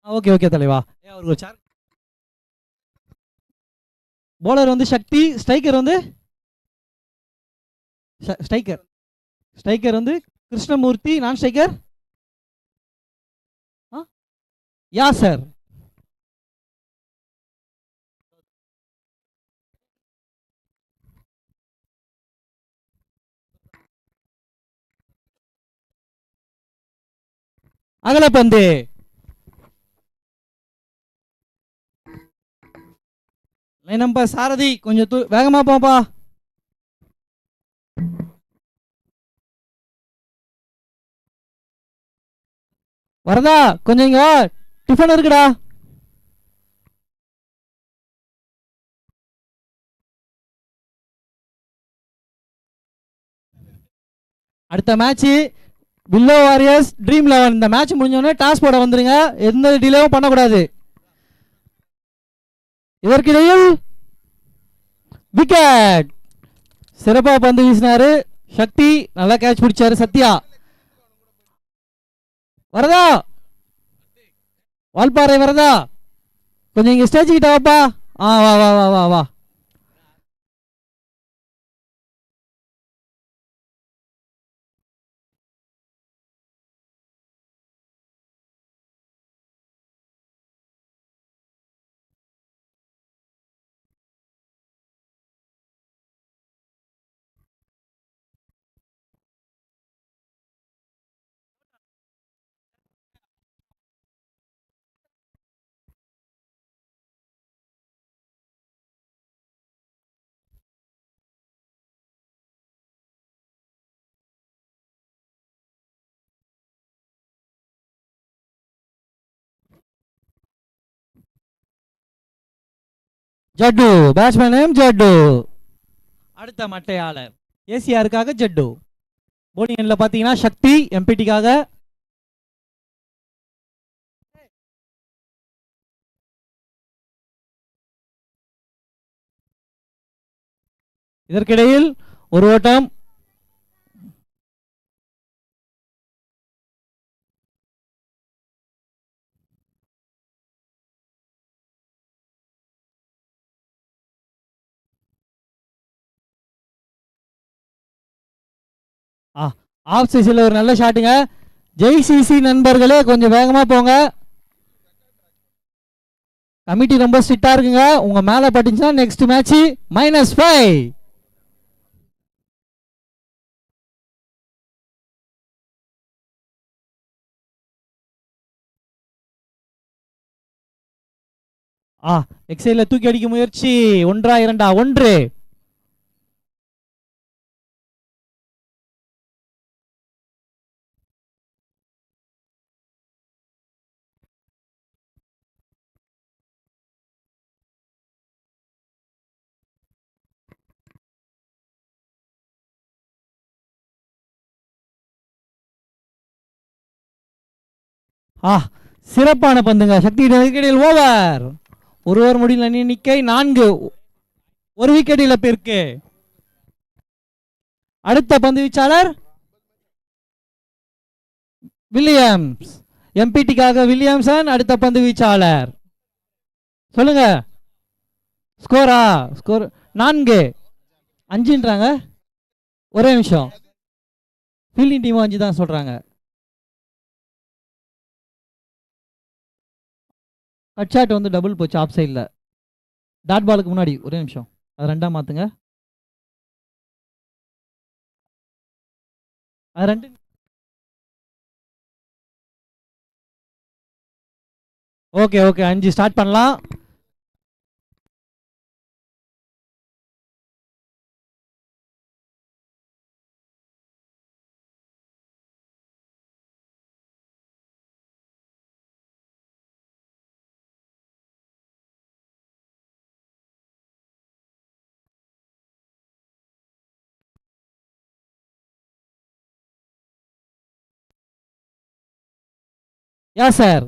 Okay okay தலைவா. அவருக்கு ஒரு சார். போலர் வந்து சக்தி, ஸ்ட்ரைக்கர் வந்து ஸ்ட்ரைக்கர் ஸ்ட்ரைக்கர் வந்து கிருஷ்ணமூர்த்தி, நான் ஸ்ட்ரைக்கர் யா சார். அகலப்பந்து. லைனம்பா சாரதி கொஞ்சம் வேகமா போப்பா. வரதா கொஞ்சம் இங்க வா, டிஃபன் இருக்குடா. அடுத்த மேட்ச் வில்லோ வாரியர்ஸ் ட்ரீம் 11. இந்த மேட்ச் முடிஞ்சோடனே டாஸ் போட வந்துருங்க, எந்த டிலேவும் பண்ணக்கூடாது. இதற்கிடையில் விக்கெட். சிறப்பா பந்து வீசினாரு சக்தி, நல்லா கேட்ச் பிடிச்சாரு சத்யா. வரதா வால்பாறை வரதா, கொஞ்சம் இங்க ஸ்டேஜ் கிட்ட வாப்பா. வா வா வா வா வா. ஜட்டு, பேட்ஸ்மேன் நேம் ஜட்டு. அடுத்த மட்டையாளர் ஏசிஆருக்காக ஜட்டு. போலிங் பாத்தீங்கன்னா சக்தி எம்பிடிக்காக. இதற்கிடையில் ஒரு ஓட்டம். ஆஃப் சைஸ்ல ஒரு நல்ல ஷாட்டுங்க. ஜெய்சிசி நண்பர்களே கொஞ்சம் வேகமா போங்க. கமிட்டி ரொம்ப ஸ்ட்ரிக்டா இருக்குங்க, உங்க மேல பட்டுச்சுன்னா நெக்ஸ்ட் மேட்ச் -5. எக்ஸைல தூக்கி அடிக்க முயற்சி. 1 2 1. சிறப்பான பந்துங்க சக்தி. ஓவர். ஒரு ஓவர் முடியல எண்ணிக்கை 4. ஒரு விக்கெட் இழப்பிற்கு. அடுத்த பந்து வீச்சாளர் வில்லியம்ஸ், எம்பிடிக்காக வில்லியம்சன் அடுத்த பந்து வீச்சாளர். சொல்லுங்க ஸ்கோரா. ஸ்கோர் 4. 5ன்றாங்க. ஒரே நிமிஷம், ஃபீல்டிங் டீம் 5 தான் சொல்றாங்க. கட் ஷாட் வந்து டபுள் போச்சு ஆஃப் சைடில், டாட் பாலுக்கு முன்னாடி. ஒரே நிமிஷம், அது 2 மாத்துங்க. அது 2. ஓகே ஓகே 5 ஸ்டார்ட் பண்ணலாம். யா சார்.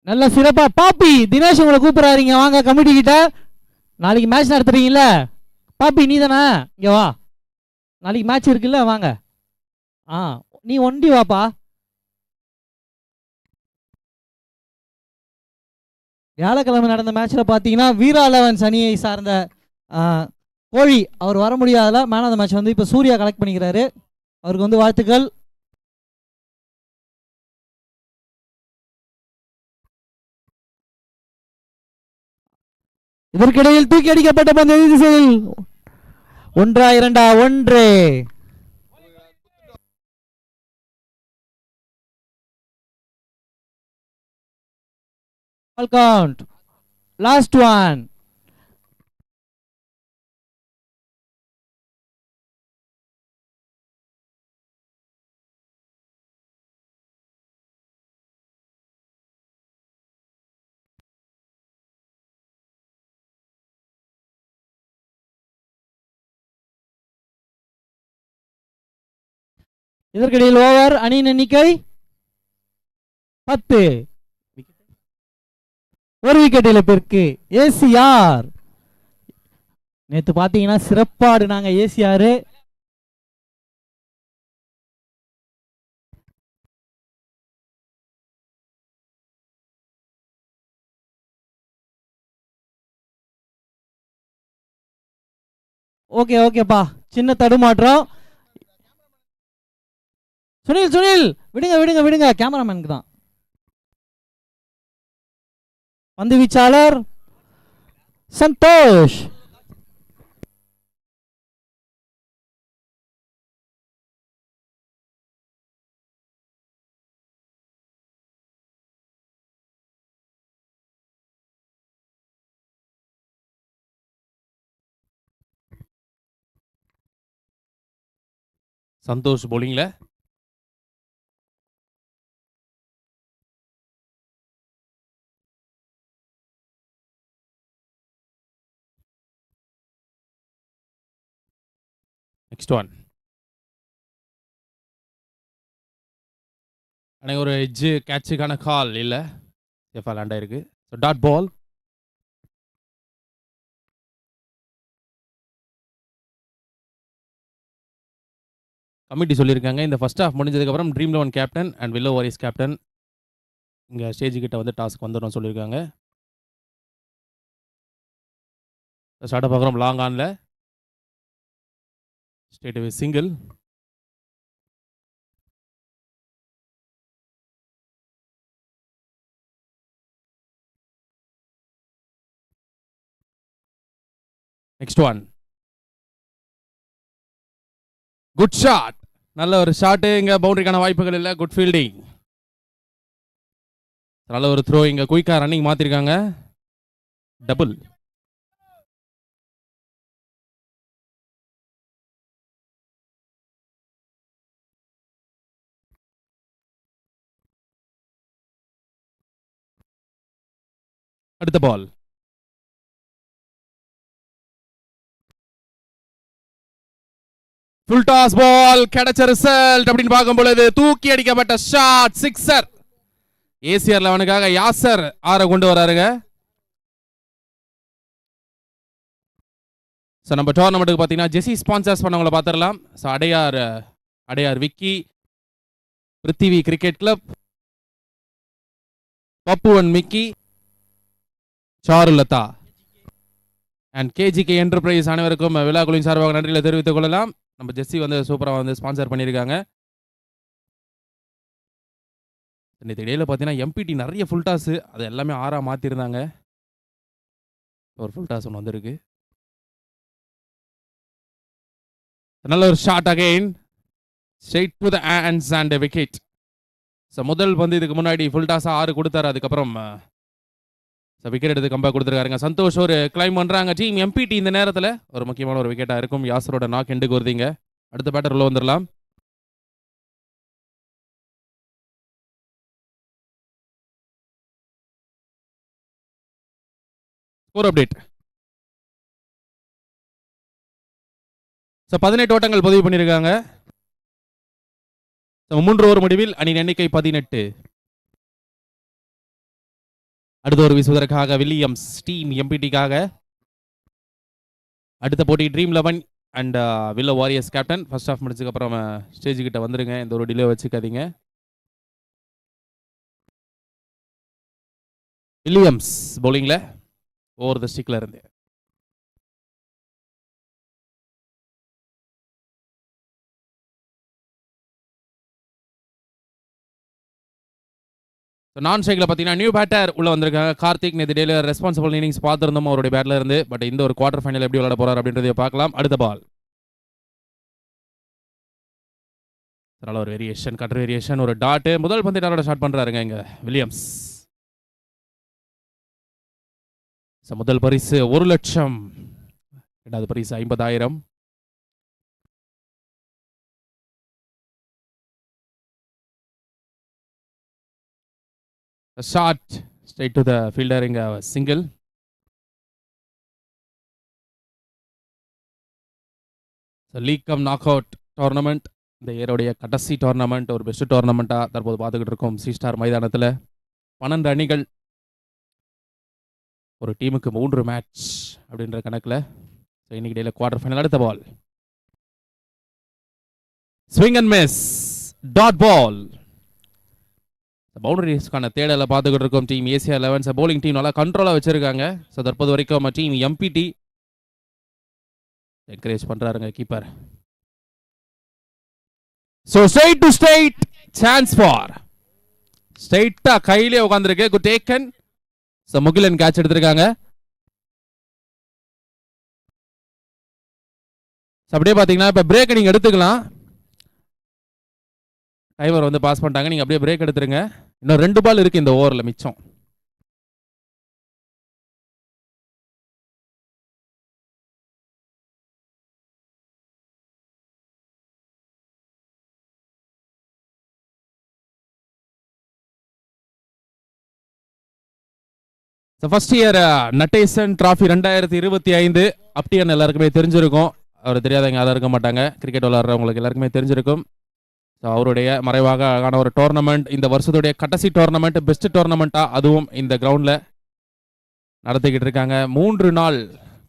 நல்ல சிறப்பா பாப்பி தினேஷ் உங்களை கூப்பிடுறாருங்க, வாங்க கமிட்டி கிட்ட. நாளைக்கு மேட்ச் நடத்துறீங்கல்ல பாப்பி, நீ தானே? இங்க வா, நாளைக்கு மேட்ச் இருக்குல்ல, வாங்க. நீ ஒண்டி வாப்பா. வியாழக்கிழமை நடந்த மேட்ச்ல பாத்தீங்கன்னா வீரா 11 அணியை சார்ந்த கோழி அவர் வர முடியாதல மேன் ஆஃப் த மேட்ச் வந்து இப்ப சூர்யா கலெக்ட் பண்ணிக்கிறாரு. அவருக்கு வந்து வாழ்த்துக்கள். இதற்கிடையில் தூக்கி அடிக்கப்பட்ட பந்து திசையில் 1-2 count. Last one. இதற்கிடையில் ஓவர் அணியின் எண்ணிக்கை 10. ஒரு விக்கெட் இழப்பிற்கு ஏசிஆர். நேத்து பாத்தீங்கன்னா சிறப்பாடு நாங்க ஏசிஆர். ஓகே ஓகேப்பா, சின்ன தடுமாற்றம். சுனில் சுனில் விடுங்க விடுங்க விடுங்க, கேமராமேனுக்கு தான். பந்து வீச்சாளர் சந்தோஷ். சந்தோஷ் போலிங்ல நெக்ஸ்ட் ஒன். எனக்கு ஒரு எட்ஜ் கேட்சுக்கான கால் இல்லை, சேஃபாக லேண்ட் ஆயிருக்கு. ஸோ டாட் பால். கமிட்டி சொல்லியிருக்காங்க இந்த ஃபர்ஸ்ட் ஹாஃப் முடிஞ்சதுக்கப்புறம் dream 11 captain and willow warriors captain இங்கே ஸ்டேஜ் கிட்ட வந்து டாஸ்க் வந்துடும் சொல்லியிருக்காங்க. ஸ்டார்ட் பார்க்குறோம் லாங் ஆனில் ஸ்டேட் single. Next one. Good shot, நல்ல ஒரு ஷாட்டு. இங்க பவுண்டரிக்கான வாய்ப்புகள் இல்லை. குட் ஃபீல்டிங், நல்ல ஒரு த்ரோ. இங்க குயிக்கா ரன்னிங் மாத்திருக்காங்க. டபுள். அடுத்த பால். ஃபுல் டாஸ் பால். கிடைச்ச ரிசல்ட் அப்படின்னு பார்க்கும் பொழுது தூக்கி அடிக்கப்பட்ட ஷாட், சிக்ஸர். ஏசிஆர் 11க்காக யாசர் 6 கொண்டு வராருங்க. ஸோ நம்ம டோர்னமெண்ட்டுக்கு பார்த்தீங்கன்னா ஜெஸி ஸ்பான்சர்ஸ் பண்ணவங்களை பார்த்துடலாம். So Adyar Vicky, Prithvi cricket club, Pappu and Mickey, Charulatha and KGK enterprise அனைவருக்கும் விழா குழுவின் சார்பாக நன்றிகளை தெரிவித்துக் கொள்ளலாம். நம்ம ஜெஸ்ஸி வந்து சூப்பராக வந்து ஸ்பான்சர் பண்ணியிருக்காங்க. இன்னைக்கு இடையில பார்த்தீங்கன்னா எம்பிடி நிறைய ஃபுல் டாஸ், அது எல்லாமே 6 மாற்றிருந்தாங்க. ஒரு ஃபுல் டாஸ் ஒன்று வந்திருக்கு. நல்ல ஒரு shot again, straight to the hands and wicket. So முதல் வந்து இதுக்கு முன்னாடி ஃபுல் டாஸாக 6 கொடுத்தாரு, அதுக்கப்புறம் விக்கெட் எடுத்து கம்பேக் கொடுத்துருக்காருங்க. சந்தோஷ் ஒரு கிளைம் பண்ணுறாங்க. டீம் எம்பிடி இந்த நேரத்தில் ஒரு முக்கியமான ஒரு விக்கெட்டாக இருக்கும். யாசரோட நாக் எண்டுக்கு வருதுங்க. அடுத்த பேட்டர் உள்ள வந்துடலாம். Score update. 18 ஓட்டங்கள் பதிவு பண்ணியிருக்காங்க. 3 ஓவர் முடிவில் அணியின் எண்ணிக்கை 18. அடுத்த ஒரு வீசுவதற்காக வில்லியம்ஸ் டீம் எம்பிடிக்காக. அடுத்த போட்டி dream 11 and willow warriors captain. First half முடிச்சதுக்கு அப்புறம் ஸ்டேஜ் கிட்ட வந்துருங்க, எந்த ஒரு டிலே வச்சுக்காதீங்க. வில்லியம்ஸ் பவுலிங்ல ஓவர் த ஸ்டிக்ல இருந்து. நான் ஸ்ட்ரைக்ல பார்த்தீங்கன்னா நியூ பேட்டர் உள்ள வந்திருக்காங்க கார்த்திக். நேற்று டேல ரெஸ்பான்சிபிள் இன்னிங்ஸ் பார்த்துருந்தோம் அவருடைய பேட்ல இருந்து. பட் இந்த ஒரு குவார்டர் ஃபைனல் எப்படி விளையாட போறாரு அப்படின்றத பார்க்கலாம். அடுத்த பால் நல்ல ஒரு வேரியேஷன், கட்டர் வேரியேஷன், ஒரு டாட். முதல் பந்து டாட்டோட ஸ்டார்ட் பண்றாருங்க இங்க வில்லியம்ஸ். முதல் பரிசு 1 லட்சம், இரண்டாவது பரிசு 50,000. Shot straight to the fielder in a single. So League Cup knockout tournament, இந்த இயருடைய கடைசி டோர்னமெண்ட், ஒரு பெஸ்ட் டோர்னமெண்ட்டாக தற்போது பார்த்துக்கிட்டு இருக்கோம் சி ஸ்டார் மைதானத்தில். 12 அணிகள், ஒரு டீமுக்கு 3 மேட்ச் அப்படின்ற கணக்கில். ஸோ இன்னைக்கு டேல குவார்டர் ஃபைனல். அடுத்த ball swing and miss, dot ball. பவுண்டரிஸ்க்கான தேடலை பார்த்துக்கிட்டு இருக்கோம் டீம் ஏசியா 11. பவுலிங் டீம் நல்லா கண்ட்ரோலாக வச்சிருக்காங்க. ஸோ தற்போது வரைக்கும் டீம் எம்பிடி என்கரேஜ் பண்ணுறாருங்க keeper. So straight to straight chance for, ஸ்ட்ரைட்டாக கையிலே உட்காந்துருக்கு. Good taken. So Mugilan catch எடுத்திருக்காங்க. அப்படியே பார்த்தீங்கன்னா இப்போ பிரேக் நீங்கள் எடுத்துக்கலாம். டைமர் வந்து பாஸ் பண்ணிட்டாங்க, நீங்கள் அப்படியே பிரேக் எடுத்துருங்க. இன்னும் 2 பால் இருக்கு இந்த ஓவரில் மிச்சம். ஃபர்ஸ்ட் இயர் நட்டேசன் டிராஃபி 2025 அப்டியன் எல்லாருக்குமே தெரிஞ்சிருக்கும். அவர் தெரியாதவங்க யாரும் இருக்க மாட்டாங்க. கிரிக்கெட் விளையாடுறவங்களுக்கு எல்லாருக்குமே தெரிஞ்சிருக்கும். ஸோ அவருடைய மறைவாக அழகான ஒரு டோர்னமெண்ட், இந்த வருஷத்துடைய கடைசி டோர்னமெண்ட், பெஸ்ட் டோர்னமெண்ட்டாக அதுவும் இந்த கிரவுண்டில் நடத்திக்கிட்டு இருக்காங்க. 3 நாள்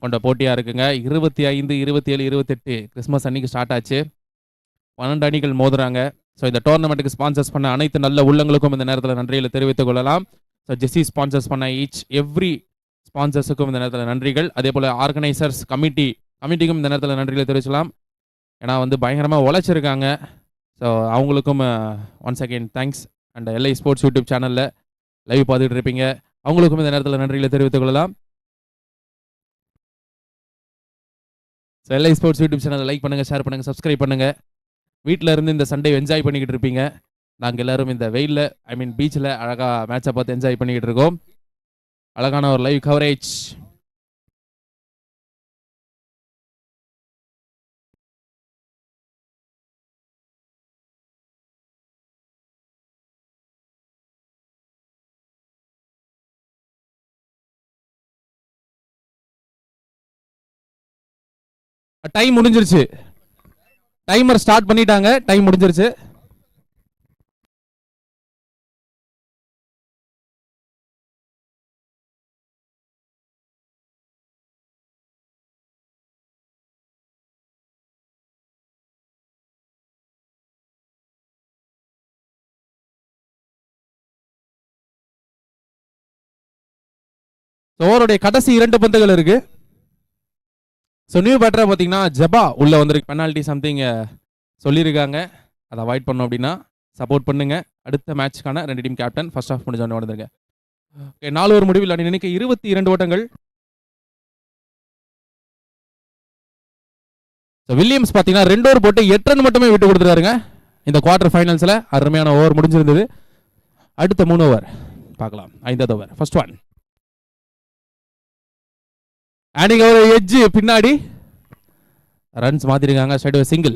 கொண்ட போட்டியாக இருக்குங்க. 25, 27, 28 கிறிஸ்மஸ் அன்னைக்கு ஸ்டார்ட் ஆச்சு. 12 அணிகள் மோதுறாங்க. ஸோ இந்த டோர்னமெண்ட்டுக்கு ஸ்பான்சர்ஸ் பண்ண அனைத்து நல்ல உள்ளங்களுக்கும் இந்த நேரத்தில் நன்றிகளை தெரிவித்துக் கொள்ளலாம். ஸோ ஜெஸ்ஸி ஸ்பான்சர்ஸ் பண்ண எவ்ரி ஸ்பான்சர்ஸுக்கும் இந்த நேரத்தில் நன்றிகள். அதே போல் ஆர்கனைசர்ஸ் கமிட்டிக்கும் இந்த நேரத்தில் நன்றிகளை தெரிவிக்கலாம். ஏன்னா பயங்கரமாக உழைச்சிருக்காங்க. ஸோ அவங்களுக்கும் once again thanks. And LI sports YouTube சேனலில் லைவ் பார்த்துட்டு இருப்பீங்க, அவங்களுக்கும் இந்த நேரத்தில் நன்றிகளை தெரிவித்துக் கொள்ளலாம். ஸோ எல்ஐ ஸ்போர்ட்ஸ் யூடியூப் சேனலை லைக் பண்ணுங்கள், ஷேர் பண்ணுங்கள், சப்ஸ்கிரைப் பண்ணுங்கள். வீட்டில் இருந்து இந்த சண்டே என்ஜாய் பண்ணிக்கிட்டு இருப்பீங்க. நாங்கள் எல்லோரும் இந்த வெயிலில் பீச்சில் அழகாக மேட்சை பார்த்து என்ஜாய் பண்ணிக்கிட்டு இருக்கோம். அழகான ஒரு லைவ் கவரேஜ். டைம் முடிஞ்சிருச்சு, டைமர் ஸ்டார்ட் பண்ணிட்டாங்க, டைம் முடிஞ்சிருச்சு. ஓவருடைய கடைசி 2 பந்துகள் இருக்கு. ஸோ நியூ பேட்டராக பார்த்தீங்கன்னா ஜபா உள்ள வந்திருக்கு. பெனால்ட்டி சம்திங் சொல்லியிருக்காங்க, அதை அவாய்ட் பண்ணோம் அப்படின்னா சப்போர்ட் பண்ணுங்க. அடுத்த மேட்ச்க்கான 2 டீம் கேப்டன் ஃபர்ஸ்ட் ஆஃப் முடிஞ்சோன்னு வந்துருங்க. ஓகே, 4 ஓவர் முடிவில் அணி நினைக்க 22 ஓட்டங்கள். ஸோ வில்லியம்ஸ் பார்த்தீங்கன்னா 2 ஓவர் போட்டு 8 ரன் மட்டுமே விட்டு கொடுத்துருக்காருங்க இந்த குவார்டர் ஃபைனல்ஸில். அருமையான ஓவர் முடிஞ்சிருந்தது. அடுத்த 3 ஓவர் பார்க்கலாம். 5வது ஓவர் ஃபர்ஸ்ட் ஒன். அன்னைக்கு ஒரு எட்ஜ் பின்னாடி ரன்ஸ் மாத்திருக்காங்க. Straight single.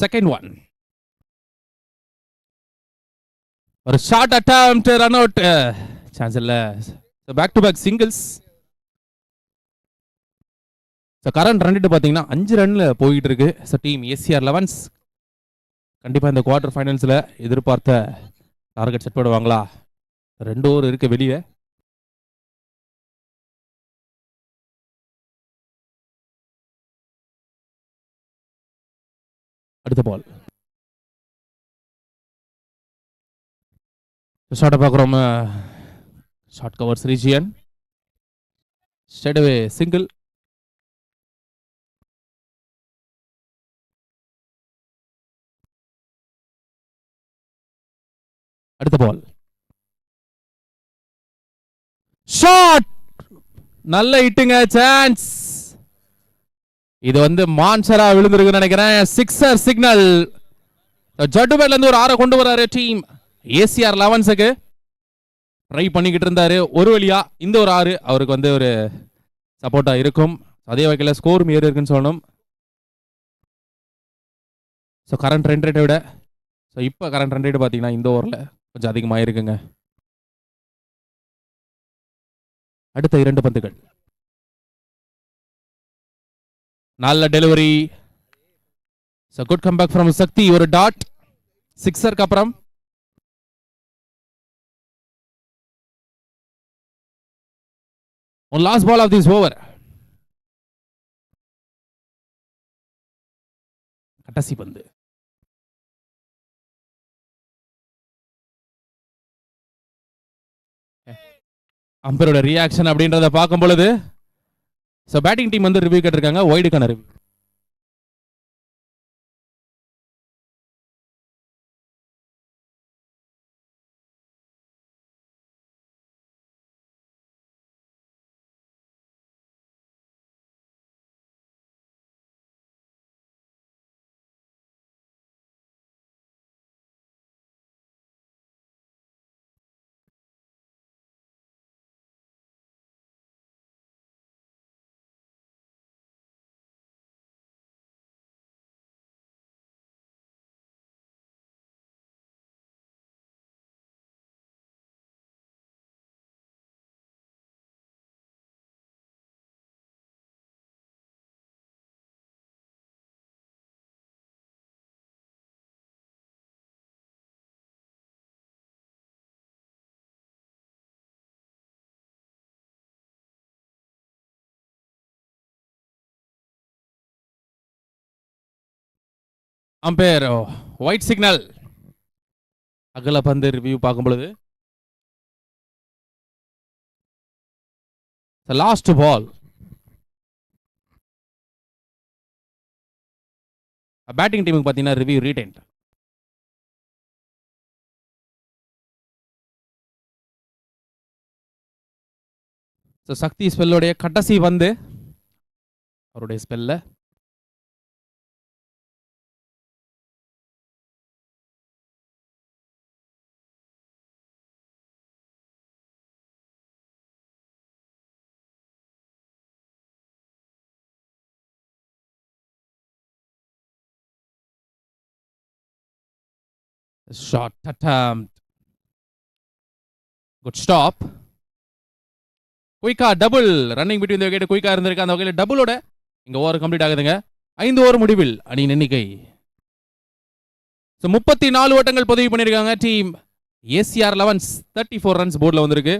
Second one. ஒரு short attempt run out chance இல்ல. Back to back singles. Current run rate பார்த்தீங்கன்னா 5 ரன்ல போயிட்டு இருக்கு. டீம் ACR 11s கண்டிப்பா இந்த குவார்டர் ஃபைனல்ஸ்ல எதிர்பார்த்த டார்கெட் செட் பண்ணுவாங்களா? 2 ஓவர் இருக்கு வெளியே. அடுத்த பால் ஷார்ட்டை பார்க்குறோம். Short covers region straight away single. அடுத்த பால் ஷாட் நல்ல ஹிட்டுங்க. சான்ஸ். இது வந்து மான்சரா விழுந்திருக்குன்னு நினைக்கிறேன். Sixer signal. ஜட்டுபேட்ல இருந்து ஒரு 6 கொண்டு வராரு டீம் ACR 11க்கு. ட்ரை பண்ணிக்கிட்டு இருந்தாரு. ஒரு வழியா இந்த ஒரு 6 அவருக்கு வந்து ஒரு சப்போர்ட்டா இருக்கும். அதே வகையில் ஸ்கோர் ஏறி இருக்குன்னு சொல்லணும். கரண்ட் ரன் ரேட்டை விட இப்போ கரண்ட் ரன் ரேட் பார்த்தீங்கன்னா இந்த ஓவரில் கொஞ்சம் அதிகமாக இருக்குங்க. அடுத்த 2 பந்துகள் நல்ல delivery. Good comeback from Sakthi. ஒரு டாட் சிக்ஸருக்கு அப்புறம். Last ball of this over. கடைசி பந்து. அம்பரோட ரியாக்ஷன் அப்படின்றத பார்க்கும் பொழுது பேட்டிங் டீம் வந்து ரிவ்யூ கேட்டிருக்காங்க. வைடுக்கான ரிவ்யூ. Ampere white signal. அகல பந்து ரிவ்யூ பார்க்கும் பொழுது லாஸ்ட் பால். பேட்டிங் டீமுக்கு பார்த்தீங்கன்னா ரிவ்யூ ரீடைன்ட். சக்தி ஸ்பெல்லுடைய கடைசி வந்து அவருடைய ஸ்பெல்ல shot attempt. Good stop. குயிக்கா double running between the wicket குயிக்கா இருந்திருக்கு. அந்த வகையில் டபுளோட இங்க ஓவர் கம்ப்ளீட் ஆகுதுங்க. 5 ஓவர் முடிவில் அணியின் எண்ணிக்கை 34 ஓட்டங்கள் பதிவு பண்ணியிருக்காங்க. டீம் ACR 11s 34 ரன்ஸ் போர்டில் வந்திருக்கு.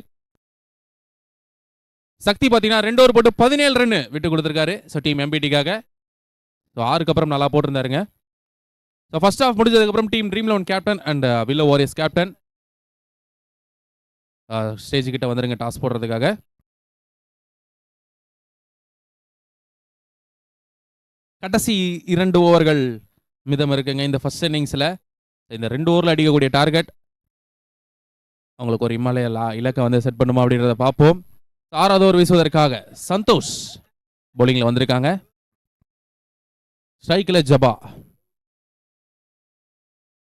சக்தி பார்த்தீங்கன்னா 2 ஓவர் போட்டு 17 ரன் விட்டு கொடுத்துருக்காரு. டீம் MPTக்காக 6க்கு அப்புறம் நல்லா போட்டிருந்தாருங்க. ஃபர்ஸ்ட் ஹாஃப் முடிஞ்சதுக்கப்புறம் team dream 11 captain and willow warriors captain stage கிட்ட வந்துருங்க டாஸ் போடுறதுக்காக. கடைசி 2 ஓவர்கள் மிதம் இருக்குங்க இந்த ஃபர்ஸ்ட் இன்னிங்ஸில். இந்த 2 ஓவரில் அடிக்கக்கூடிய டார்கெட் அவங்களுக்கு ஒரு இமாலய இலக்கை வந்து செட் பண்ணுமா அப்படின்றத பார்ப்போம். 6வது ஓவர் வீசுவதற்காக சந்தோஷ் போலிங்கில் வந்திருக்காங்க. ஸ்ட்ரைக்கில் ஜபா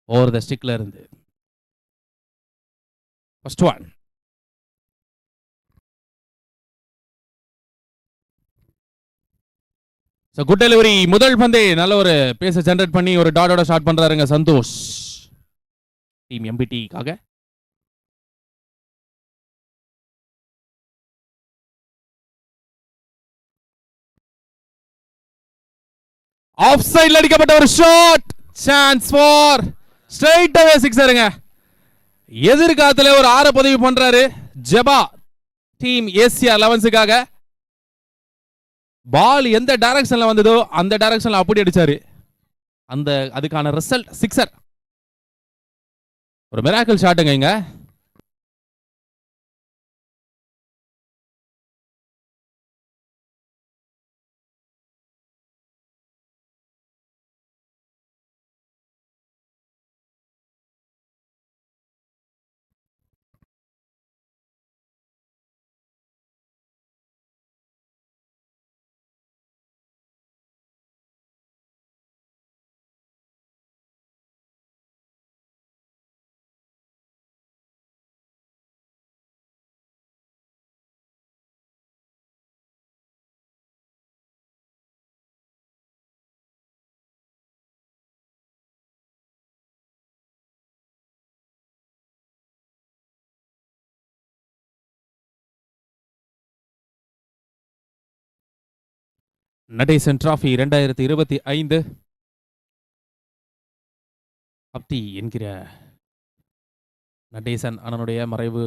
ஓவர் த ஸ்டிக்ல இருந்து ஃபர்ஸ்ட் ஒன். Good delivery. முதல் பந்தே நல்ல ஒரு பேஸை ஜெனரேட் பண்ணி ஒரு டாட்டோட ஸ்டார்ட் பண்றாருங்க சந்தோஷ் டீம் MPTக்காக. ஆஃப் சைடுல அடிக்கப்பட்ட ஒரு shot, chance for straight away சிக்ஸருங்க. எதிர்காலத்துல ஒரு 6 பதிவு பண்றாரு ஜெபா டீம் ஏசியா 11க்காக. பால் எந்த டைரக்ஷன்ல வந்ததோ அந்த டைரக்ஷன்ல அப்படி அடிச்சாரு. அதுக்கான ரிசல்ட் சிக்ஸர். ஒரு மிராக்கிள் ஷாட்டுங்க இங்க. நடேசன் டிராஃபி 2025 அப்தி என்கிற நடேசன் அண்ணனுடைய மறைவு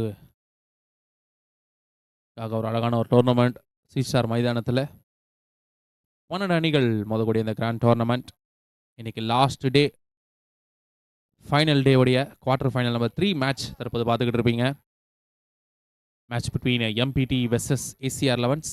ஒரு அழகான ஒரு டோர்னமெண்ட் சீஸ்டார் மைதானத்தில் 12 அணிகள் மோதக்கூடிய இந்த கிராண்ட் டோர்னமெண்ட் இன்னைக்கு லாஸ்ட் டே, ஃபைனல் டே உடைய குவார்டர் ஃபைனல் நம்பர் 3 மேட்ச் தற்போது பார்த்துக்கிட்டு இருப்பீங்க. Match between MPT versus ACR 11s.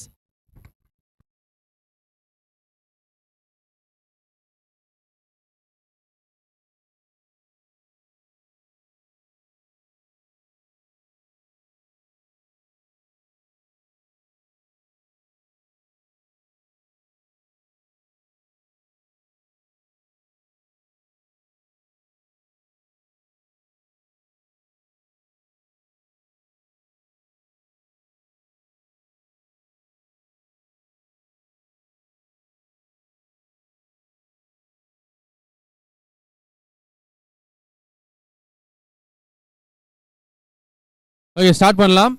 Okay, start பண்ணலாம்.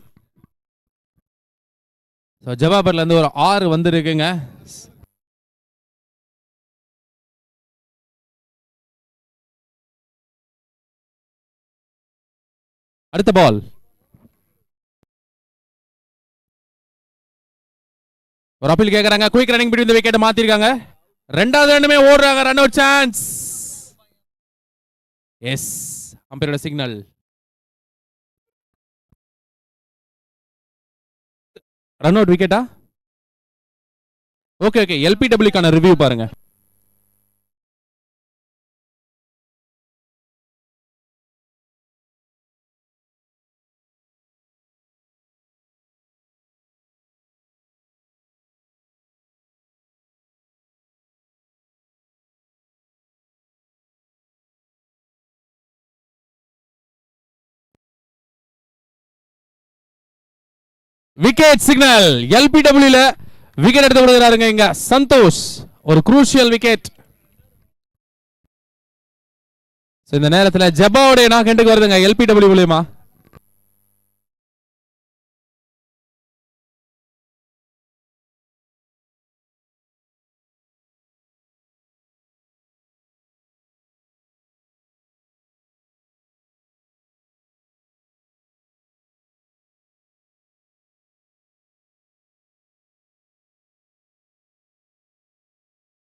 ஜவாபர்ல இருந்து ஒரு 6 வந்துருக்குங்க. அடுத்த பால் ஒரு அப்பீல் கேக்குறாங்க. Quick running between the wicket மாத்திருக்காங்க. ரெண்டாவது ரன்னுமே ஓடுறாங்க. Run out chance. எஸ், அம்பையரோட சிக்னல். ரன் அவுட் விக்கெட்டா? ஓகே ஓகே, எல்பிடபிள்யூக்கான ரிவ்யூ பாருங்க. Wicket signal. எல்பிடபிள்யூல விக்கெட் எடுத்து கொடுக்குறாருங்க இங்க சந்தோஷ். ஒரு குரூஷியல் விக்கெட். இந்த நேரத்தில் ஜபாவுடைய நாக் எண்டுக்கு வருதுங்க எல்பிடபிள்யூ மூலியமா.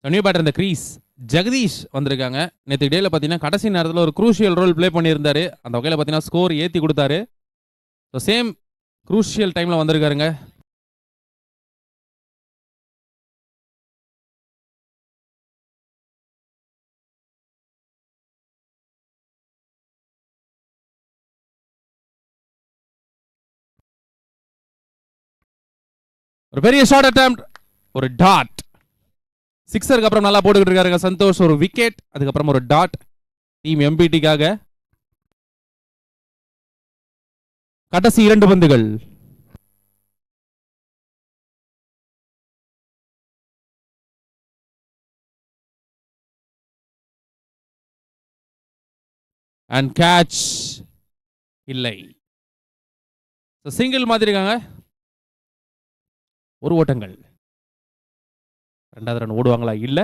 நியூ பேட்டர் இந்த கிரீஸ் ஜெகதீஷ் வந்திருக்காங்க. நேற்று டேல பார்த்தீங்கன்னா கடைசி நேரத்தில் ஒரு குரூஷியல் ரோல் ப்ளே பண்ணியிருந்தாரு. அந்த வகையில் பார்த்தீங்கன்னா ஸ்கோர் ஏற்றி கொடுத்தாரு. ஸோ சேம் குரூஷியல் டைமில் வந்திருக்காருங்க. ஒரு பெரிய ஷார்ட் அட்டெம்ப்ட், ஒரு டாட். சிக்ஸருக்கு அப்புறம் நல்லா போட்டுக்கிட்டு இருக்காருங்க சந்தோஷ். ஒரு விக்கெட், அதுக்கப்புறம் ஒரு டாட் டீம் எம்பிடிக்காக. கடைசி 2 பந்துகள். அண்ட் கேட்ச் இல்லை. சிங்கிள் மாதிரி இருக்காங்க. ஒரு ஓட்டங்கள். 2வது ரன் ஓடுவாங்களா? இல்ல.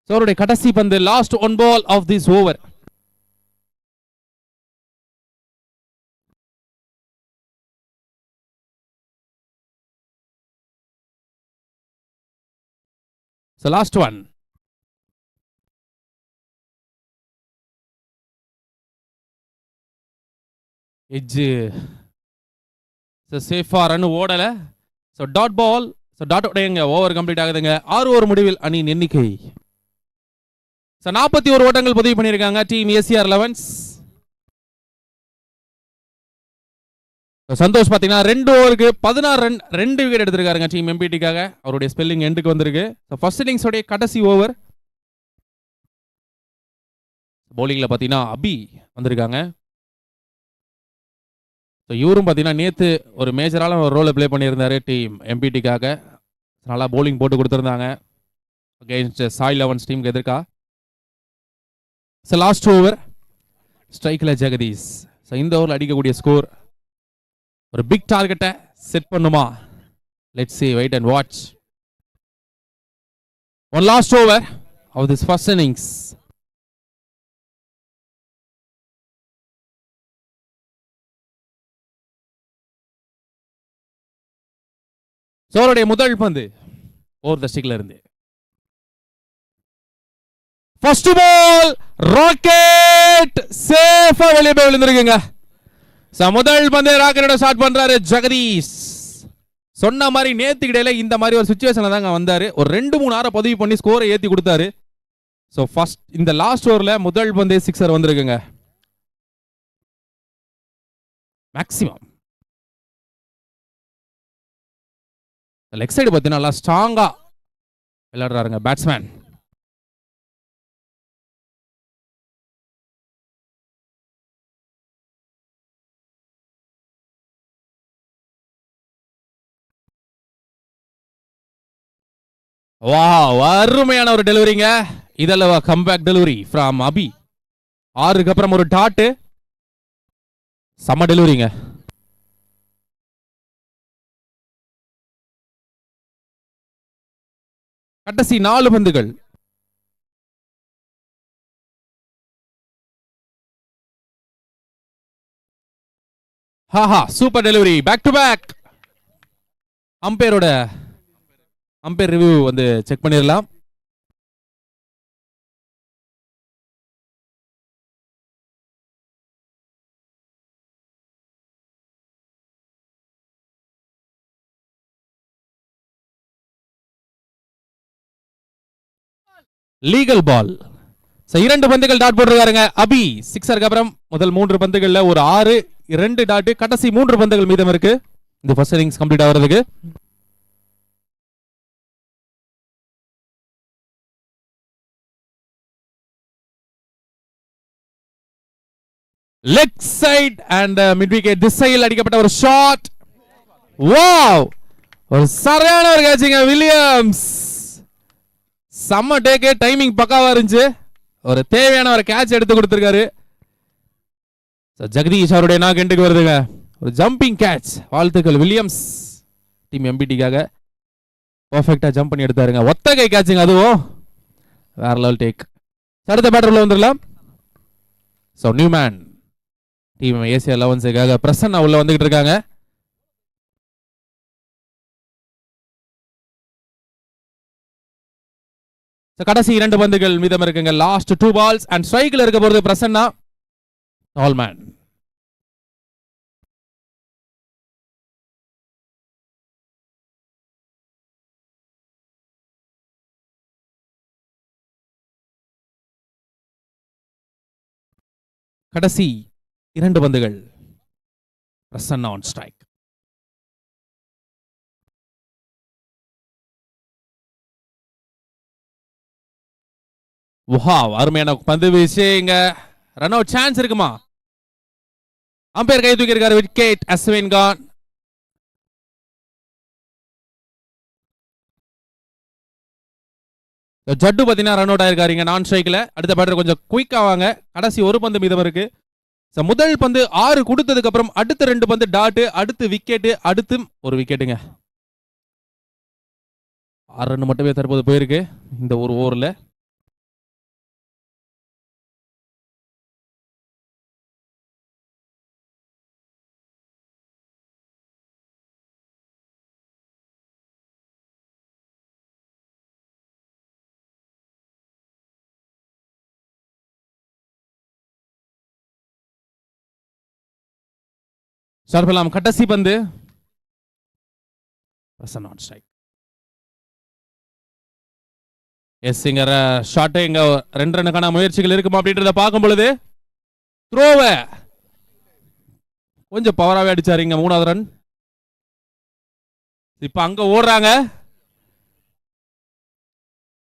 ஸோ அவருடைய கடைசி பந்து, last one ball of this over. So last one. Edge சேஃபா ரன் ஓடல. So dot ball. So dot உடையங்க ஓவர் கம்ப்ளீட் ஆகுதுங்க. 6 ஓவர் முடிவில் அணியின் எண்ணிக்கை 41 ஓட்டங்கள் பதிவு பண்ணியிருக்காங்க டீம் ஏசிஆர் 11s. சந்தோஷ் பார்த்தீங்கன்னா 2 ஓவருக்கு 16 ரன் 2 விக்கெட் எடுத்திருக்காருங்க டீம் எம்பிடிக்காக. அவருடைய ஸ்பெல்லிங் எண்டுக்கு வந்திருக்கு. ஃபர்ஸ்ட் இன்னிங்ஸோடைய கடைசி ஓவர். பவுலிங்ல பார்த்தீங்கன்னா அபி வந்திருக்காங்க. ஸோ இவரும் பார்த்தீங்கன்னா நேற்று ஒரு மேஜரான ஒரு ரோலை ப்ளே பண்ணியிருந்தாரு டீம் எம்பிடிக்காக. நல்லா பவுலிங் போட்டு கொடுத்துருந்தாங்க அகெயின்ஸ்ட் சாய் 11s டீமுக்கு எதிர்க்கா. ஸோ லாஸ்ட் ஓவர் ஸ்ட்ரைக்கில் ஜெகதீஷ். ஸோ இந்த ஓவரில் அடிக்கக்கூடிய ஸ்கோர் ஒரு பிக் டார்கெட்டை செட் பண்ணுமா? Let's see, wait and watch. One last over of this first innings. சோருடைய முதல் பந்து ஓவர் த ஸ்டிக்ல இருந்து ஃபர்ஸ்ட் பால் ராக்கெட் சேஃபா வெளியே போய் விழுந்திருக்குங்க. முதல் பந்து ராக்கெட்டோட ஸ்டார்ட் பண்றாரு ஜெகதீஷ். சொன்ன மாதிரி நேத்து இடையில இந்த மாதிரி ஒரு சிச்சுவேஷன்ல தாங்க வந்தாரு. ஒரு 2-3 ஆற பதிவு பண்ணி ஸ்கோரை ஏத்தி கொடுத்தாரு. ஸோ ஃபர்ஸ்ட் இந்த லாஸ்ட் ஓவர்ல முதல் பந்தே சிக்ஸர் வந்திருக்குங்க. மேக்ஸிமம் லெக் சைடு பார்த்தீங்கன்னா நல்லா ஸ்ட்ராங்கா விளையாடுறாருங்க பேட்ஸ்மேன். வாவ், அருமையான ஒரு டெலிவரிங்க. இதல்லவா கம்பேக் டெலிவரி ஃப்ரம் அபி. 6க்கு அப்புறம் ஒரு டாட். செம்ம டெலிவரிங்க. கடைசி 4 பந்துகள். ஹாஹா, super delivery. Back to back. Umpire review வந்து செக் பண்ணிடலாம். Legal ball. 2 பந்துகள் டாட் போட்டிருக்காருங்க அபி. சிக்ஸருக்கு அப்புறம் முதல் 3 பந்துகள்ல ஒரு 6, 2 டாட். கடைசி 3 பந்துகள் மீதம் இருக்கு இந்த ஃபர்ஸ்ட் இன்னிங்ஸ் கம்ப்ளீட் ஆகிறதுக்கு. Leg side and mid wicket திசையில் அடிக்கப்பட்ட ஒரு ஷாட். வாவ், ஒரு சரியான ஒரு கேட்சிங்க வில்லியம்ஸ். செம்ம டேக்கு, டைமிங் பக்காவா இருந்துச்சு. ஒரு தேவையான ஒரு கேட்ச் எடுத்து கொடுத்திருக்காரு. ஜெகதீஷ் அவருடைய நாக் எண்டுக்கு வருதுங்க. ஒரு ஜம்பிங் கேட்ச். வாழ்த்துக்கள் வில்லியம்ஸ் டீம் எம்பிடிக்காக. பர்ஃபெக்டா ஜம்ப் பண்ணி எடுத்தாருங்க. ஒத்த கை கேட்சிங், அதுவும் வேற லெவல் டேக். அடுத்த பேட்டர்ல வந்துடலாம். ஸோ நியூமேன் டீம் ஏசிஆர் 11ஸ்க்காக பிரசன்னா உள்ள வந்துகிட்டு இருக்காங்க. கடைசி 2 பந்துகள் மீதம் இருக்குங்க. லாஸ்ட் 2 பால்ஸ் அண்ட் ஸ்ட்ரைக்ல இருக்க போறது பிரசன்னா டால்மேன். கடைசி 2 பந்துகள். Prasanna on strike. வாவ், அருமையான பந்து வீசுங்க. ரன் அவுட் சான்ஸ் இருக்குமா? அம்பையர் கை தூக்கி இருக்காரு. விக்கெட் அஸ்வின் கான். ஜட்டு பாத்தீங்கன்னா ரன் அவுட் ஆயிருக்காருங்க நான் ஸ்ட்ரைக்ல. அடுத்த பேட்டர் கொஞ்சம் குயிக் ஆவாங்க. கடைசி 1 பந்து மீதம் இருக்கு. முதல் பந்து 6 கொடுத்ததுக்கு அப்புறம் அடுத்த 2 பந்து டாட், அடுத்து விக்கெட், அடுத்து ஒரு விக்கெட்டுங்க. 6 ரன் மட்டுமே தற்போது போயிருக்கு இந்த ஒரு ஓவர்ல. ஸ்டார்ட் பண்ணலாம். கடைசி பந்து. Not strike. எஸ், இங்க ஷாட் இங்க 2 ரன்னுக்கான முயற்சிகள் இருக்குமா அப்படின்றத பார்க்கும் பொழுது த்ரோவ கொஞ்சம் பவராகவே அடிச்சாரு இங்க 3வது ரன். இப்ப அங்க ஓடுறாங்க.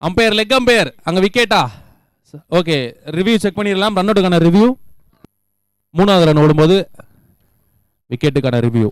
அம்பையர், லெக் அம்பையர் அங்க விக்கெட்டா? ஓகே, ரிவ்யூ செக் பண்ணிடலாம். ரன் அவுட்டுக்கான ரிவ்யூ, 3வது ரன் ஓடும்போது விக்கெட்டுக்கான ரிவ்யூ.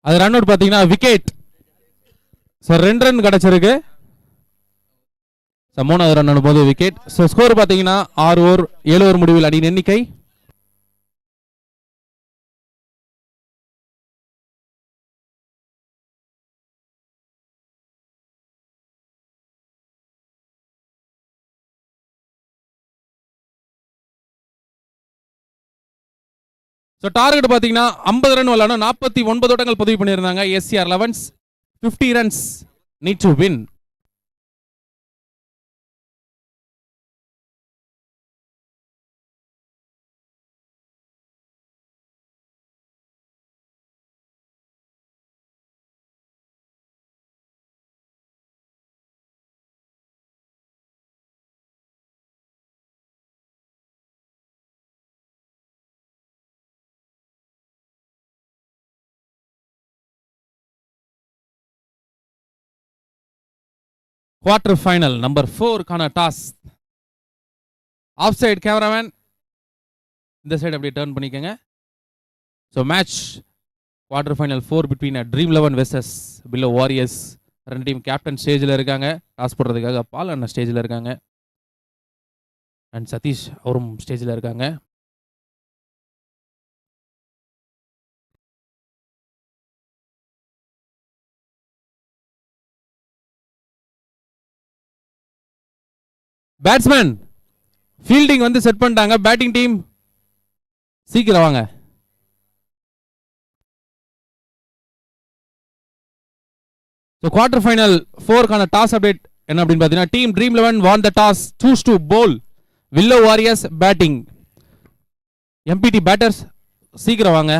அது ரன் அவுட் பாத்தீங்கன்னா விக்கெட். 2 ரன் கிடைச்சிருக்கு. 3வது ரன் போது விக்கெட். ஸ்கோர் பாத்தீங்கன்னா 6 ஓவர் 7 ஓவர் முடிவில் அணியின் எண்ணிக்கை டார்கெட் பாத்தீங்கன்னா 50 ரன் விளையாடணும். 49 ஓட்டங்கள் பதிவு பண்ணியிருந்தாங்க. SCR 11 50 runs need to win. Quarter final number 4 கான டாஸ். ஆஃப் சைடு கேமராமேன் இந்த சைடு அப்படியே டர்ன் பண்ணிக்கங்க. So match quarter final 4 between dream 11 versus pillow warriors. 2 team captain ஸ்டேஜில் இருக்காங்க. டாஸ் போடுறதுக்காக பால் அண்ணா ஸ்டேஜில் இருக்காங்க. அண்ட் சதீஷ் அவரும் ஸ்டேஜில் இருக்காங்க. பேட்ஸ்மேன் ஃபீல்டிங் வந்து செட் பண்ணிட்டாங்க. பேட்டிங் டீம் சீக்கிரம் வாங்க. குவார்டர் ஃபைனல் 4 கான டாஸ் அப்டேட் என்ன அப்படின்னு பார்த்தீங்கன்னா, team dream 11 won the toss, choose to bowl. Willow warriors batting. MPT batters சீக்கிரம் வாங்க.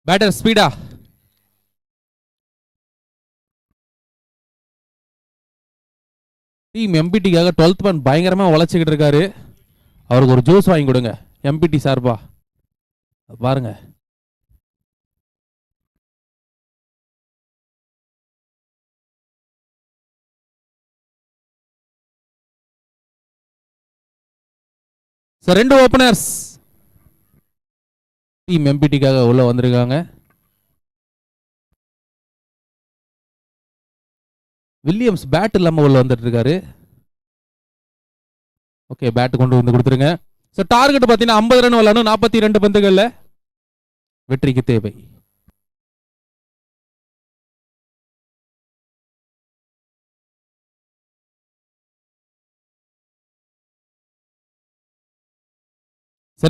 பேட்டர் ஸ்பீடா. டீம் எம்பிடிக்காக 12th மேன் பயங்கரமா உழைச்சிக்கிட்டு இருக்காரு. அவருக்கு ஒரு ஜூஸ் வாங்கி கொடுங்க எம்பிடி சார்பா. பாருங்க. ரெண்டு ஓபனர்ஸ் டீம் எம்பிடிக்காக உள்ள வந்திருக்காங்க. வில்லியம்ஸ் பேட் இல்லாம உள்ள வந்துட்டு இருக்காரு. ஓகே, பேட் கொண்டு வந்து கொடுத்துருங்க. டார்கெட் பாத்தீங்கன்னா 50 ரன் விளையாடணும். 42 பந்துகள்ல வெற்றிக்கு தேவை.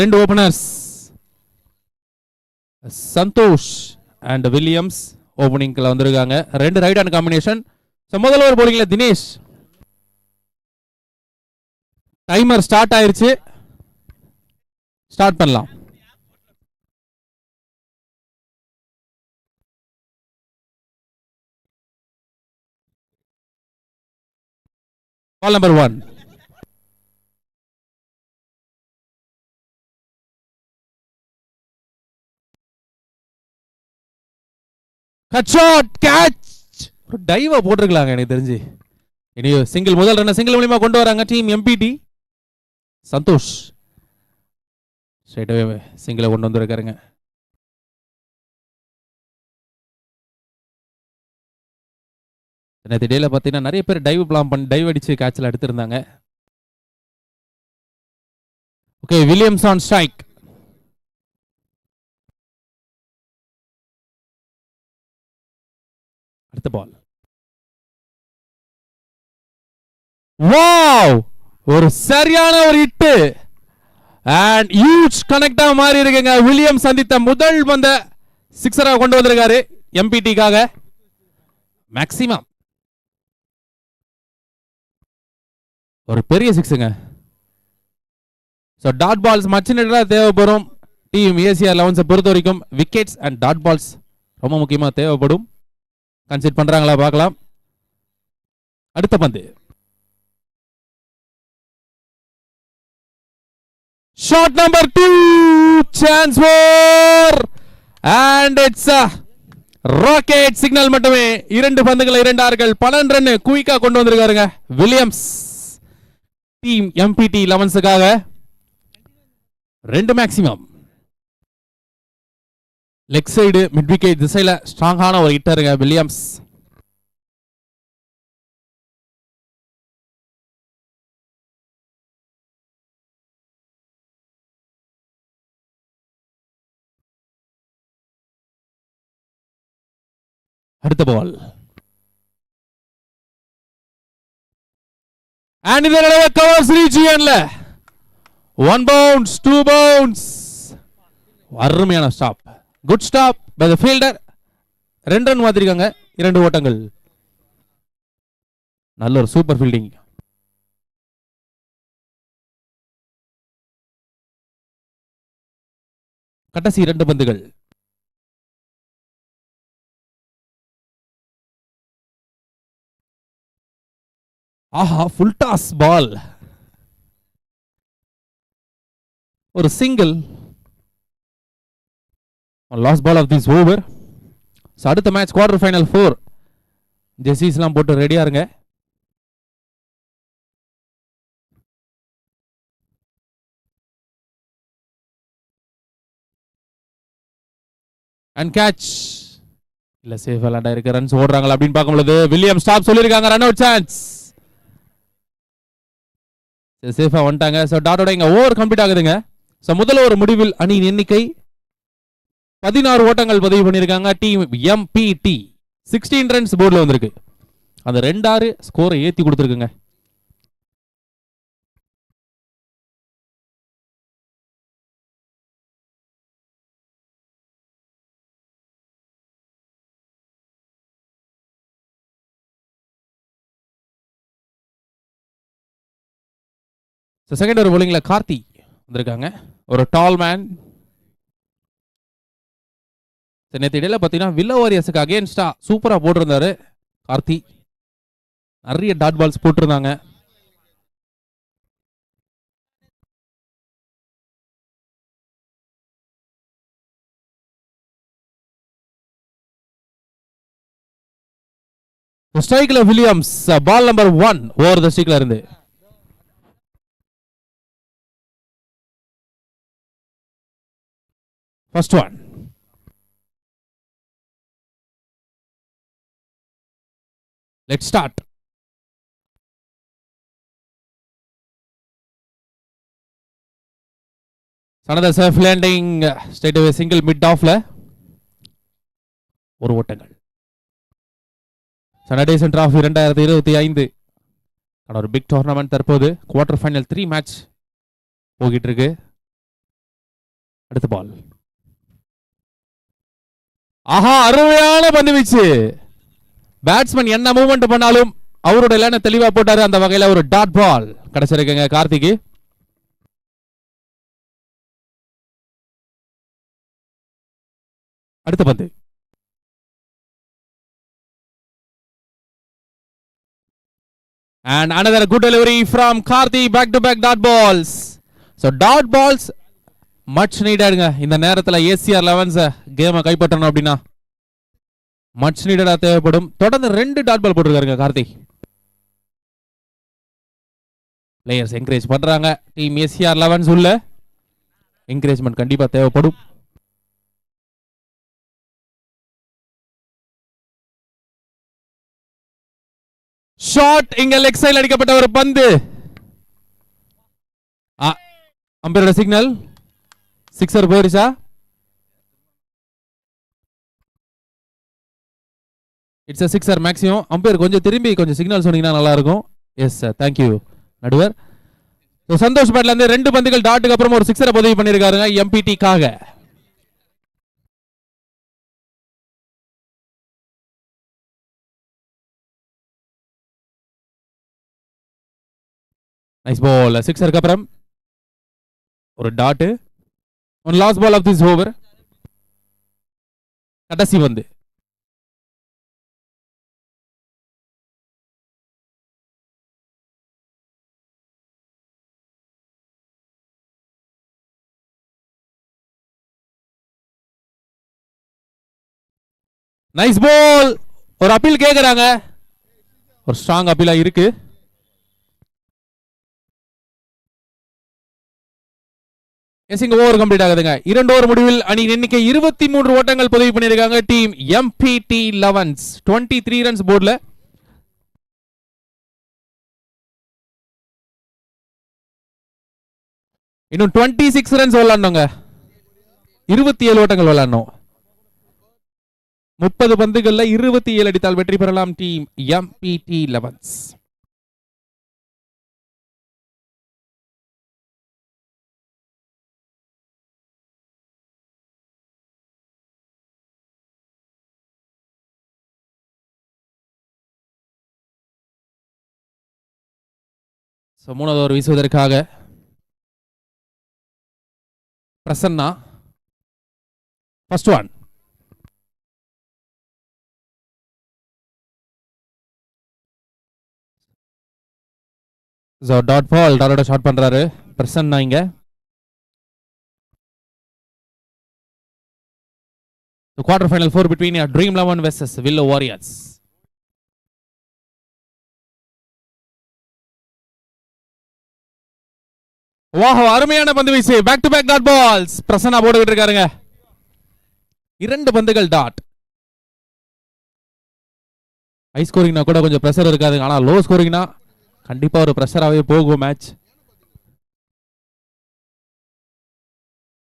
ரெண்டு ஓபனர்ஸ் சந்தோஷ் அண்ட் வில்லியம்ஸ் ஓபனிங்ல வந்திருக்காங்க. ரெண்டு ரைட் ஹேண்ட் காம்பினேஷன். முதல் ஓவர் போலிங்ல தினேஷ். டைமர் ஸ்டார்ட் ஆயிருச்சு, ஸ்டார்ட் பண்ணலாம். Ball number 1. Cut shot, catch. ஒரு டைவா போட்டிருக்கலாங்க எனக்கு தெரிஞ்சு. இனி சிங்கிள், முதல் ரன் சிங்கிள் மூலமா கொண்டு வராங்க டீம் எம்பிடி. சந்தோஷ் ஸ்ட்ரைட்டாவே சிங்கிளை கொண்டு வந்திருக்காருங்க. நேற்று டேல பார்த்தீங்கன்னா நிறைய பேர் டைவ் பிளான் பண்ணி டைவ் அடிச்சு கேட்சில் எடுத்திருந்தாங்க. Okay, Williams on strike. அடுத்த பால். வாவ், ஒரு சரியான ஒரு ஹிட் அண்ட் ஹியூஜ் கனெக்டா மாறி இருக்குங்க. வில்லியம்ஸ் சந்தித்த முதல் பந்த சிக்ஸரா கொண்டு வந்திருக்காரு எம்பிடிக்காக. மேக்ஸிமம் ஒரு பெரிய சிக்ஸுங்க. டாட் பால்ஸ் மச்சினடா தேவைப்படும் டீம் ஏசிஆர் 11 பொறுத்த வரைக்கும். விக்கெட்ஸ் அண்ட் டாட் பால்ஸ் ரொம்ப முக்கியமா தேவைப்படும். கன்சிடர் பண்றாங்களா பார்க்கலாம். அடுத்த பந்து. Shot number 2, chance for and it's rocket signal மட்டுமே. 2 பந்துகளை 2 ஆர்கள் 12 ரன் குயிக்கா கொண்டு வந்திருக்காருங்க வில்லியம்ஸ் டீம் எம்பிடி 11க்காக. 2 maximum. Leg side mid wicket திசையில ஸ்ட்ராங்கான ஒரு ஹிட்டருங்க வில்லியம்ஸ். அடுத்த பால். And இந்த தடவை கவர்ஸ் ரீஜியன்ல 1 bounce 2 bounce. அருமையான stop, good stop by the fielder. 2 run மாத்திருக்காங்க, 2 ஓட்டங்கள். நல்ல ஒரு சூப்பர் ஃபீல்டிங். கடைசி 2 பந்துகள். ஆஹா, ஃபுல் டாஸ் பால். ஒரு single. Last ball of this over. அடுத்த மேட்ச் குவார்டர் ஃபைனல் 4. ஜெர்சிஸ்லாம் போட்டு ரெடியா இருங்க. அண்ட் கேட்ச் இல்ல, சேஃப் விளையாண்டா இருக்கு. ரன்ஸ் ஓடுறாங்களா அப்படின்னு பார்க்கும்போது வில்லியம் ஸ்டாப் சொல்லியிருக்காங்க. Run out chance. சேஃபா வந்துட்டாங்க. டாட்டோட இங்க ஓவர் கம்ப்ளீட் ஆகுதுங்க. முதல் ஒரு முடிவில் அணியின் எண்ணிக்கை 16 ஓட்டங்கள் பதிவு பண்ணியிருக்காங்க டீம் எம்பிடி. 16 ரன்ஸ் போர்டில் வந்திருக்கு. அந்த 2-6 ஸ்கோரை ஏற்றி கொடுத்துருக்குங்க. செகண்ட் ஒரு bowlingல கார்த்தி வந்திருக்காங்க. ஒரு டால் மேன். நேற்று இடையில பார்த்தீங்கன்னா வில்லோ வாரியர்ஸுக்கு அகேன்ஸ்டா சூப்பரா போட்டிருந்தாரு கார்த்தி. நிறைய டாட் பால்ஸ் போட்டிருந்தாங்க. ஸ்ட்ரைக்ல Williams ball number 1 over the ஸ்ட்ரைக்ல இருந்து. First one. Let's start. Another safe landing, straight away single mid off la. ஒரு ஓட்டங்கள். சனடே சென்டர் ஆஃப் 2025 ஒரு பிக் டோர்னமெண்ட் தற்போது குவார்டர் ஃபைனல் 3 மேட்ச் போகிட்டு இருக்கு. அடுத்த பால். ஆஹா, அருமையான பந்து வீச்சு. பேட்ஸ்மேன் என்ன மூவ்மெண்ட் பண்ணாலும் அவரோட லைனை தெளிவா போட்டாரு. அந்த வகையில ஒரு டாட் பால் கிடைச்சிருக்குங்க கார்த்திக். அடுத்த பந்து. And another good delivery from Karthi, back to back dot balls. So dot balls much needed இந்த நேரத்துல ACR 11s கேமை கைப்பற்றணும் அப்படின்னா மச் நீடடா தேவைப்படும். தொடர்ந்து 2 டாட் பால் போட்டிருக்காருங்க கார்த்தி. பிளேயர்ஸ் என்கரேஜ் பண்றாங்க. டீம் ACR 11s உள்ள என்கரேஜ்மெண்ட் கண்டிப்பா தேவைப்படும். ஷாட் இங்க லெக் சைடுல அடிக்கப்பட்ட ஒரு பந்து. அம்பையரோட சிக்னல் சிக்ஸர் போயிருச்சா? It's a sixer maximum. Umpire கொஞ்சம் திரும்பி கொஞ்சம் சிக்னல் சொன்னீங்கன்னா நல்லா இருக்கும். எஸ் சார், தேங்க் யூ நடுவர். சந்தோஷ் பேட்ல இருந்து 2 பந்துகள் டாட்டுக்கு அப்புறம் ஒரு சிக்ஸரை பதிவு பண்ணிருக்காருங்க எம்பிடிக்காக. Nice ball. சிக்ஸருக்கு அப்புறம் ஒரு dot. One last ball of this over. கடைசி வந்து நைஸ் பால். ஒரு அப்பீல் கேக்குறாங்க. ஒரு ஸ்ட்ராங் அப்பீலா இருக்கு. எசிங்க ஓவர் கம்ப்ளீட் ஆகுதுங்க. 2 ஓவர் முடிவில் அணி எண்ணிக்கை 23 ஓட்டங்கள் பதிவு பண்ணிருக்காங்க. டீம் எம்பிடி 11s 23 ரன்ஸ் போர்ட்ல. இன்னும் 26 ரன்ஸ் விளையாடணுங்க. 27 ஓட்டங்கள் விளையாடணும். 30 பந்துகள்ல 27 அடித்தால் வெற்றி பெறலாம் டீம் எம்பிடி 11s. மூணாவது ஓவர் வீசுவதற்காக Prasanna. First one. Dot ball. டாட்டோட ஷாட் பண்றாரு பிரசன்னா. இங்க quarter final 4 between Dream 11 versus Willow Warriors. வாஹ், அருமையான பந்து வீச்சு. Back to back dot balls Prasanna போட்டுக்கிட்டு இருக்காருங்க. 2 பந்துகள் டாட். ஹை ஸ்கோரிங்னா கூட கொஞ்சம் பிரஷர் இருக்காது. ஆனா லோ ஸ்கோரிங்னா கண்டிப்பா ஒரு பிரஷராவே போகும் மேட்ச்.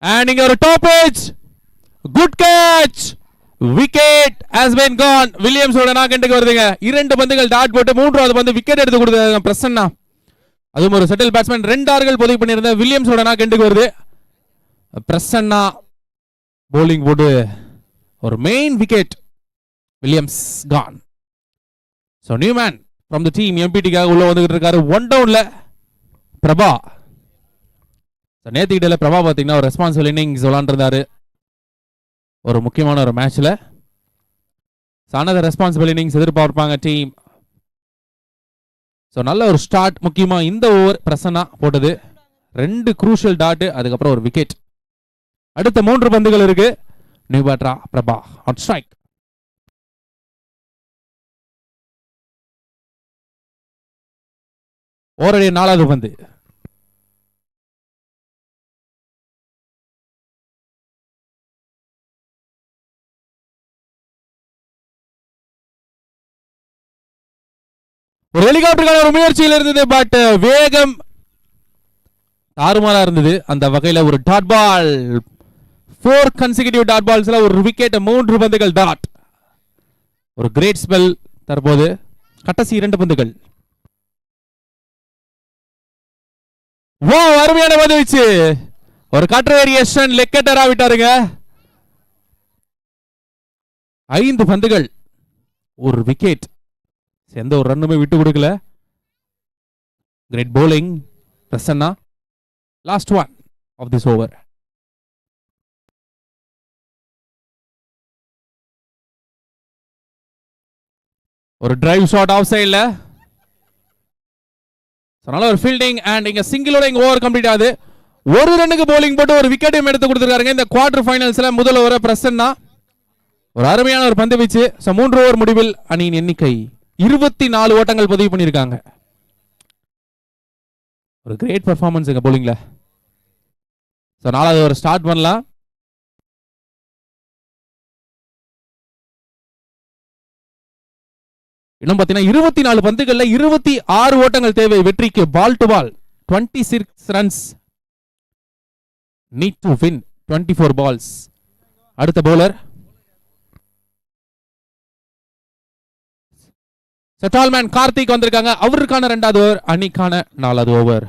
அண்ட் இங்க ஒரு top edge good catch. Wicket has been gone. வில்லியம்ஸோட நாக்கெண்டுக்கு வருதுங்க. 2 பந்துகள் டாட் போட்டு 3வது பந்து விக்கெட் எடுத்து கொடுத்தாங்க பிரசன்னா. அதுவும் ஒரு செட்டில் பேட்ஸ்மேன் 2 ஆர்கள் பதிவு பண்ணியிருந்த வில்லியம்ஸோட நாக்கெண்டுக்கு வருது. பிரசன்னா bowling போட்டு ஒரு main wicket. Williams gone. So new man from the team எம்பிடிக்காக உள்ள வந்துகிட்டு இருக்காரு. 1 டவுன்ல பிரபா. நேத்து கிட்ட பிரபா பாத்தீங்கன்னா ஒரு ரெஸ்பான்சிபிள் இன்னிங்ஸ் விளையாண்டிருந்தாரு ஒரு முக்கியமான ஒரு மேட்ச்ல. சானத ரெஸ்பான்சிபிள் இன்னிங்ஸ் எதிர்பார்ப்பாங்க டீம். ஸோ நல்ல ஒரு ஸ்டார்ட். முக்கியமா இந்த ஓவர் பிரசன்னா போட்டது 2 குரூஷியல் டாட், அதுக்கப்புறம் ஒரு விக்கெட். அடுத்த 3 பந்துகள் இருக்கு. நியூ பேட்டரா பிரபா ஆன் ஸ்ட்ரைக். ஓவருடைய 4வது பந்து. ஒரு ஹெலிகாப்டருக்கான ஒரு முயற்சியில் இருந்தது, பட் வேகம் தாறுமாறா இருந்தது. அந்த வகையில ஒரு டாட் பால், 4 கன்சிக்யூட்டிவ் டாட் பால்ஸ்ல ஒரு விக்கெட், 3 பந்துகள் டாட். ஒரு கிரேட் ஸ்பெல் தற்போது. கடைசி 2 பந்துகள். வா, அருமையான பந்து வீச்சு. ஒரு கட்டர் வேரியேஷன், லெக் கட்டரா விட்டாருங்க. 5 பந்துகள், ஒரு விக்கெட். எந்த ஒரு ரன்னுமே விட்டு கொடுக்கல. Great bowling Prasanna. Last one of this over. ஒரு டிரைவ் ஷாட் ஆஃப் சைடுல. நல்ல ஒரு ஃபீல்டிங் அண்ட் இங்க சிங்கிளோட இங்க ஓவர் கம்ப்ளீட் ஆகுது. ஒரு ரன்னுக்கு bowling போட்டு ஒரு விக்கெட்டையும் எடுத்து கொடுத்திருக்காருங்க இந்த குவார்டர் ஃபைனல்ஸ்ல. முதல் ஓவர் பிரசன்னா. ஒரு அருமையான ஒரு பந்து வீச்சு. 3 ஓவர் முடிவில் அணியின் எண்ணிக்கை 24 ஓட்டங்கள் பதிவு பண்ணியிருக்காங்க. ஒரு கிரேட் பெர்ஃபார்மன்ஸ் எங்க bowlingல. 4வது ஓவர் ஸ்டார்ட் பண்ணலாம். இன்னும் பாத்தீங்கன்னா 24 பந்துகள்ல 26 ஓட்டங்கள் தேவை வெற்றிக்கு. Ball to ball 26 runs need to win 24 balls. அடுத்த பவுலர் செட்டால்மேன் கார்த்திக் வந்திருக்காங்க. அவருக்கான 2வது ஓவர், அணிக்கான 4வது ஓவர்.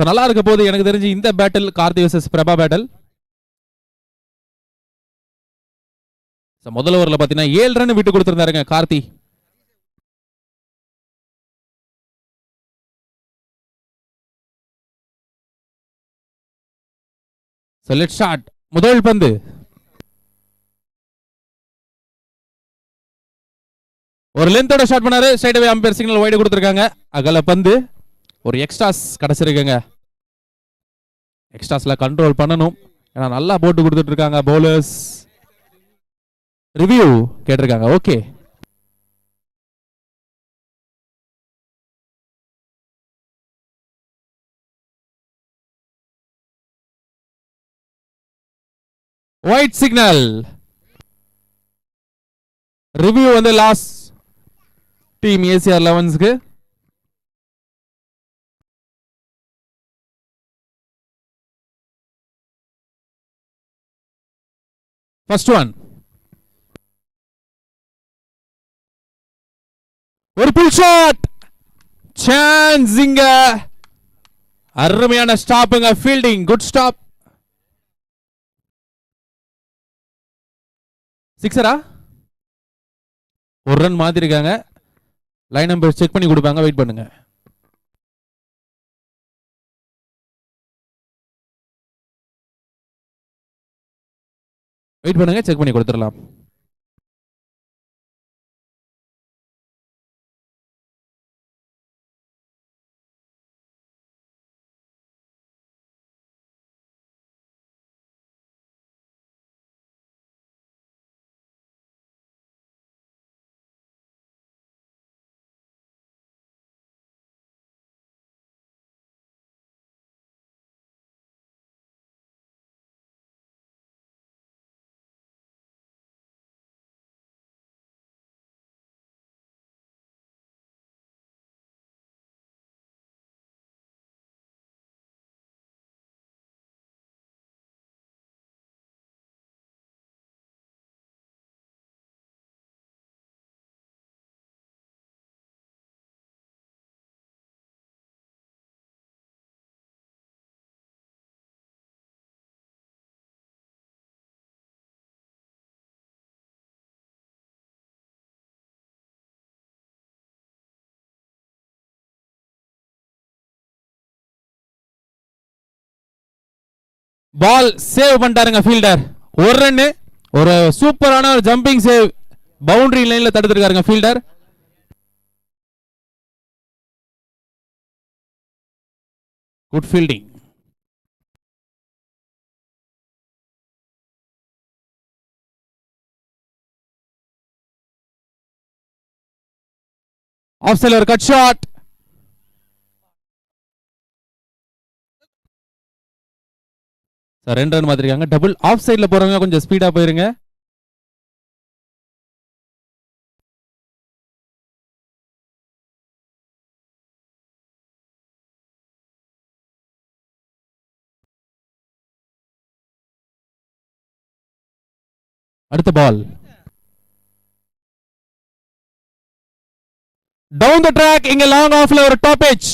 நல்லா இருக்க போது எனக்கு தெரிஞ்சு இந்த battle Karthik versus Prabha battle. முதல் ஓவர்ல பாத்தீங்கன்னா 7 ரன் விட்டு கொடுத்திருந்தாருங்க கார்த்தி. Let's start. முதல் பந்து. ஒரு லென்த்தோட ஷாட் பண்ணாரு. Straight away umpire signal wide கொடுத்திருக்காங்க. அகல பந்து. ஒரு எக்ஸ்ட்ராஸ் கிடைச்சிருக்குங்க. எக்ஸ்ட்ராஸ்ல கண்ட்ரோல் பண்ணணும். ஏன்னா நல்லா போட்டு கொடுத்துட்டு இருக்காங்க பவுலர்ஸ். ரிவ்யூ கேட்டிருக்காங்க. Okay, white signal. ரிவ்யூ வந்து லாஸ்ட் டீம் ஏசிஆர் 11க்கு. First one. ஒரு புல் ஷாட். சான்ஸ் இங்க. அருமையான ஸ்டாப்புங்க. Fielding good stop. சிக்ஸரா? ஒரு ரன் மாத்திருக்காங்க. லைன் நம்பர் செக் பண்ணி கொடுப்பாங்க. வெயிட் பண்ணுங்க. வெயிட் பண்ணுங்க, செக் பண்ணி கொடுத்துடலாம். பால் சேவ் பண்ணிட்டாருங்க ஃபீல்டர். ஒரு ரன். ஒரு சூப்பரான ஒரு ஜம்பிங் சேவ். பவுண்டரி லைன்ல தடுத்திருக்காருங்க ஃபீல்டர். Good fielding. ஆஃப் சைடுல ஒரு cut shot. Sir 2 run மாத்திருக்காங்க. Double. Off சைடுல போறவங்க கொஞ்சம் ஸ்பீடா போயிருங்க. அடுத்த பால். Down the track. இங்க லாங் ஆஃப்ல ஒரு டாப் எட்ஜ்.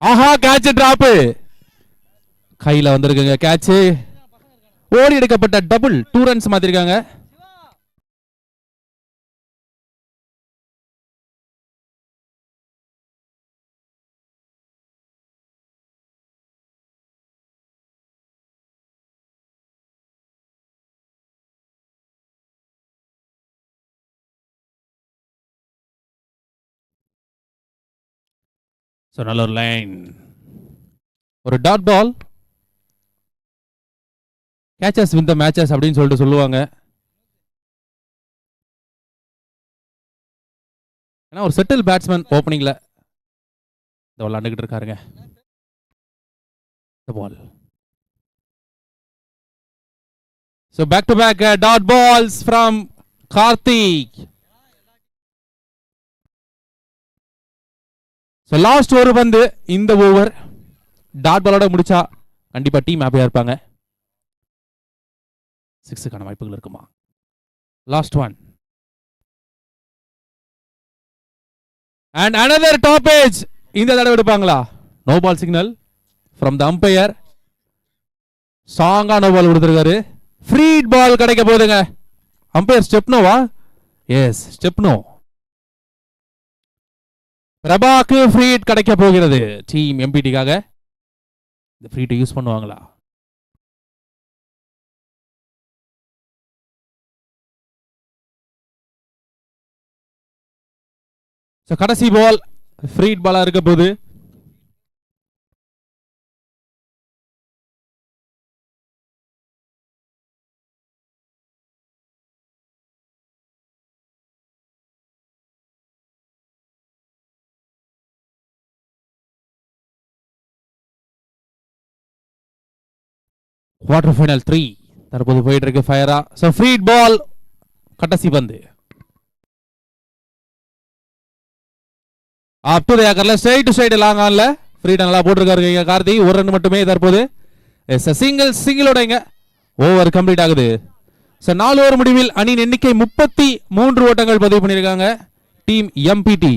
ஆஹா, கேட்ச் டிராப். கையில வந்திருக்குங்க கேட்ச். ஓடி எடுக்கப்பட்ட டபுள். 2 ரன்ஸ் மாத்திருக்காங்க. ஸோ நல்ல ஒரு லைன். ஒரு dot ball. Catches win the matches அப்படின்னு சொல்லிட்டு சொல்லுவாங்க. ஏன்னா ஒரு செட்டில் பேட்ஸ்மேன் ஓப்பனிங்ல விளாண்டுகிட்டு இருக்காருங்க. Ball. So back to back dot balls from Karthik. So last ஒரு பந்து இந்த ஓவர் டாட் பாலோட முடிச்சா கண்டிப்பா டீம் ஹாப்பியா இருப்பாங்க. 6க்கான வாய்ப்புகள் இருக்குமா? Last one. And another top edge. இந்த தடவை எடுப்பாங்களா? No ball signal from the umpire. ஸ்ட்ராங்கா நோ பால் கொடுத்துருக்காரு. ஃப்ரீட் பால் கிடைக்க போகுதுங்க. அம்பையர் ஸ்டெப்னோவா? எஸ், ஸ்டெப்னோ. பிரபாக்கு ஃப்ரீட் கிடைக்க போகிறது. டீம் எம்பிடிக்காக இந்த ஃப்ரீட்டை யூஸ் பண்ணுவாங்களா? கடைசி பால் ஃப்ரீட் பாலா இருக்க போது. குவார்டர் ஃபைனல் 3 தற்போது போயிட்டு இருக்கு ஃபயரா. சோ ஃப்ரீட் பால் கடைசி பந்து. அப் டு தி ஏக்கர்ல ஸ்ட்ரைட் டு ஸ்ட்ரைட் லாங் ஆன்ல ஃப்ரீட் நல்லா போட்டுருக்காரு கார்த்தி. ஒரு ரன் மட்டுமே தற்போது. எஸ், சிங்கிளோட இங்க ஓவர் கம்ப்ளீட் ஆகுது. சோ 4 ஓவர் முடிவில் அணியின் எண்ணிக்கை 33 ஓட்டங்கள் பதிவு பண்ணியிருக்காங்க டீம் எம்பிடி.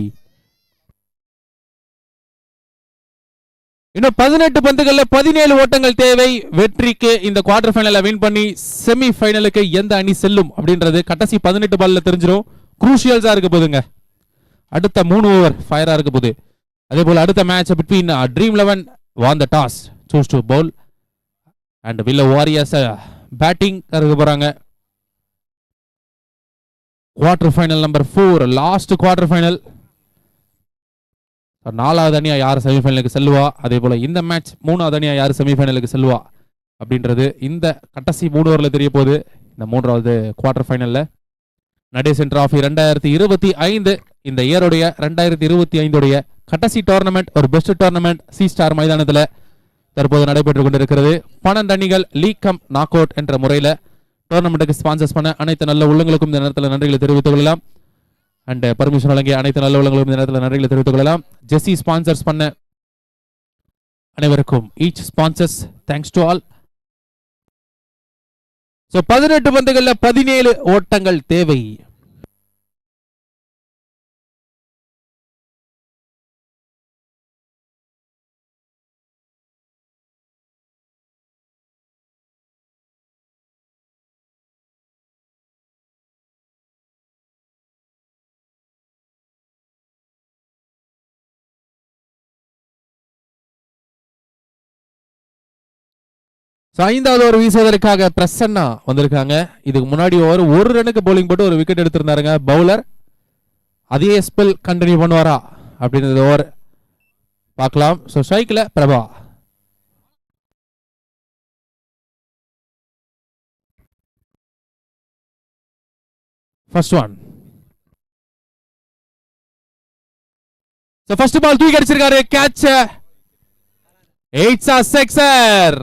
இன்னும் 18 பந்துகள்ல 17 ஓட்டங்கள் தேவை வெற்றிக்கு. இந்த குவார்டர் ஃபைனலை வின் பண்ணி செமி ஃபைனலுக்கு எந்த அணி செல்லும் அப்படின்றது கடைசி 18 பால்ல தெரிஞ்சிடும். குரூஷியல்ஸா இருக்க போதுங்க. அடுத்த 3 ஓவர் ஃபயரா இருக்க போது. அதே போல அடுத்த match between dream 11 won the toss, choose to bowl and willow warriors batting இருக்க போறாங்க. Quarter final number 4 last quarter final. 4வது அணியா யார் செமிஃபைனலுக்கு செல்லுவா, அதே போல இந்த மேட்ச் 3வது அணியா யார் செமிஃபைனலுக்கு செல்லுவா அப்படின்றது இந்த கடைசி 3 ஓவர்ல தெரிய போகுது. இந்த 3வது குவார்டர் ஃபைனல்ல நடேசன் டிராஃபி 2025 இந்த இயருடைய 2025 கடைசி டோர்னமெண்ட், ஒரு பெஸ்ட் டோர்னமெண்ட் சி ஸ்டார் மைதானத்தில் தற்போது நடைபெற்றுக் கொண்டிருக்கிறது. 12 அணிகள் லீக் கம் நாக் அவுட் என்ற முறையில் டோர்னமெண்ட்டுக்கு ஸ்பான்சர்ஸ் பண்ண அனைத்து நல்ல உள்ளங்களுக்கும் இந்த நேரத்தில் நன்றிகளை தெரிவித்துக் கொள்ளலாம். அண்ட் பர்மிஷன் வழங்கிய அனைத்து நல்ல உள்ளங்களுக்கும் இந்த நேரத்தில் நன்றிகளை தெரிவித்துக் கொள்ளலாம். ஜெஸ்ஸி ஸ்பான்சர்ஸ் பண்ண அனைவருக்கும் each sponsors thanks to all. So 18 பந்துகள்ல 17 ஓட்டங்கள் தேவை. ஐந்தாவது ஓவர் வீசுவதற்காக பிரசன்னா வந்திருக்காங்க. இதுக்கு முன்னாடி ஒரு ரனுக்கு பவுலிங் போட்டு ஒரு விக்கெட் எடுத்திருந்தாருங்க பவுலர். அதே ஸ்பெல் கண்டினியூ பண்ணுவாரா அப்படின்றது ஓவர் பார்க்கலாம். ஸோ ஸ்ட்ரைக்ல Prabha. First one. So first ball தூக்கி அடிச்சிருக்காரு, கேட்ச். AIDS sixer.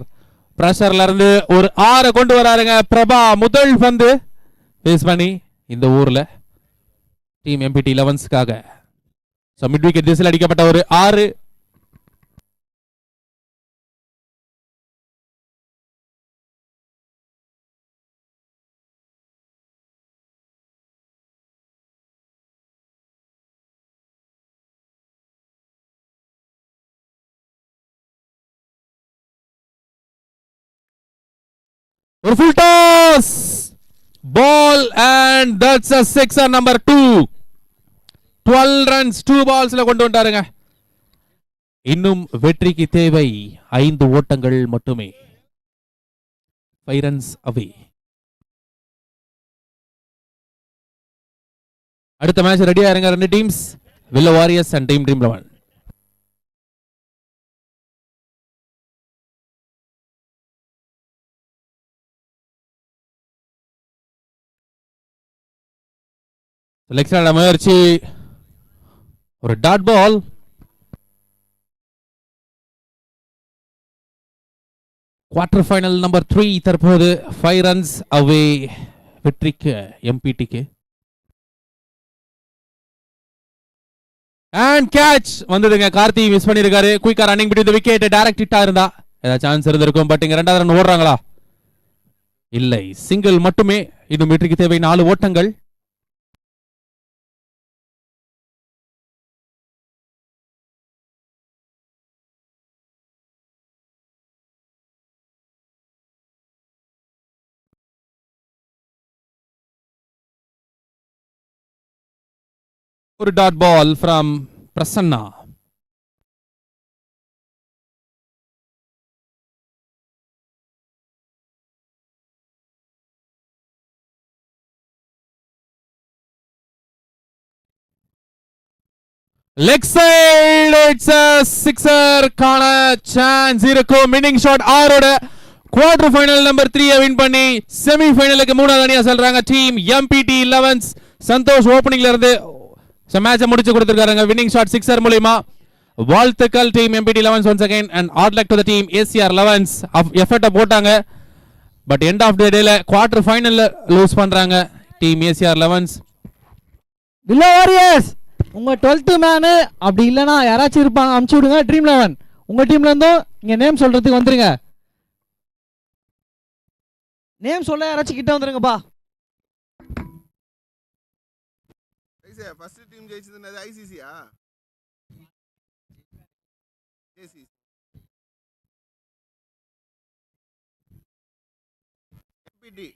பிரஷர்ல இருந்து ஒரு 6 கொண்டு வராருங்க பிரபா. முதல் பந்து பேஸ் பண்ணி இந்த ஊர்ல டீம் எம்பிடி 11ஸ்க்காக. சோ மிட் விக்கெட் திசையில் அடிக்கப்பட்ட ஒரு 6. ஒரு full toss ball and that's a sixer number 2. 12 runs 2 ballsல கொண்டு வந்தாருங்க. இன்னும் வெற்றிக்கு தேவை 5 ஓட்டங்கள் மட்டுமே. 5 runs away. அடுத்த மேட்ச் ரெடியா இருங்க ரெண்டு டீம்ஸ், வில்ல வாரியர்ஸ் அண்ட் டீம் 11. லெக்ஸ்ல முயற்சி, ஒரு dot ball. Quarter final number 3 தற்போது 5 runs அவே வெற்றிக்கு எம்பிடிக்கு. அண்ட் கேட்ச் வந்ததுங்க. கார்த்தி மிஸ் பண்ணிருக்காரு. குயிக்கா running between the wicket. Direct ஹிட்டா இருந்தா ஏதாவது சான்ஸ் இருந்திருக்கும். பட் இங்க ரெண்டாவது ரன் ஓடுறாங்களா? இல்லை, சிங்கிள் மட்டுமே. இன்னும் வெற்றிக்கு தேவை 4 ஓட்டங்கள். ஒரு dot ball from Prasanna. Leg side, it's a sixer கான சான்ஸ் இருக்கும். வின்னிங் ஷாட் 6ஓட குவார்டர் ஃபைனல் நம்பர் 3 வின் பண்ணி செமி ஃபைனலுக்கு 3வது அணியா செல்றாங்க டீம் எம்பிடி 11s. சந்தோஷ் ஓபனிங்ல இருந்து மேட்சை முடிச்சு கொடுத்திருக்காங்க வின்னிங் ஷாட் சிக்ஸர் மூலமா. வாழ்த்துக்கள் team MPT 11s once again and hard luck to the team ACR 11s. Effort போட்டாங்க, பட் எண்ட் ஆஃப் தி டேல குவார்டர் ஃபைனல்ல லூஸ் பண்றாங்க டீம் ACR 11s. வில்ல வாரியர்ஸ் உங்க 12th மேனு அப்படி இல்லைன்னா யாராச்சும் இருப்பாங்க, அனுப்பிச்சு விடுங்க. ட்ரீம் 11 உங்க டீம்ல இருந்தும் இங்க நேம் சொல்றதுக்கு வந்துருங்க. நேம் சொல்ல யாராச்சும் கிட்ட வந்துருங்கப்பா. ஃபர்ஸ்ட் டீம் ஜெயிச்சது ஐசிசியா? எம்பிடி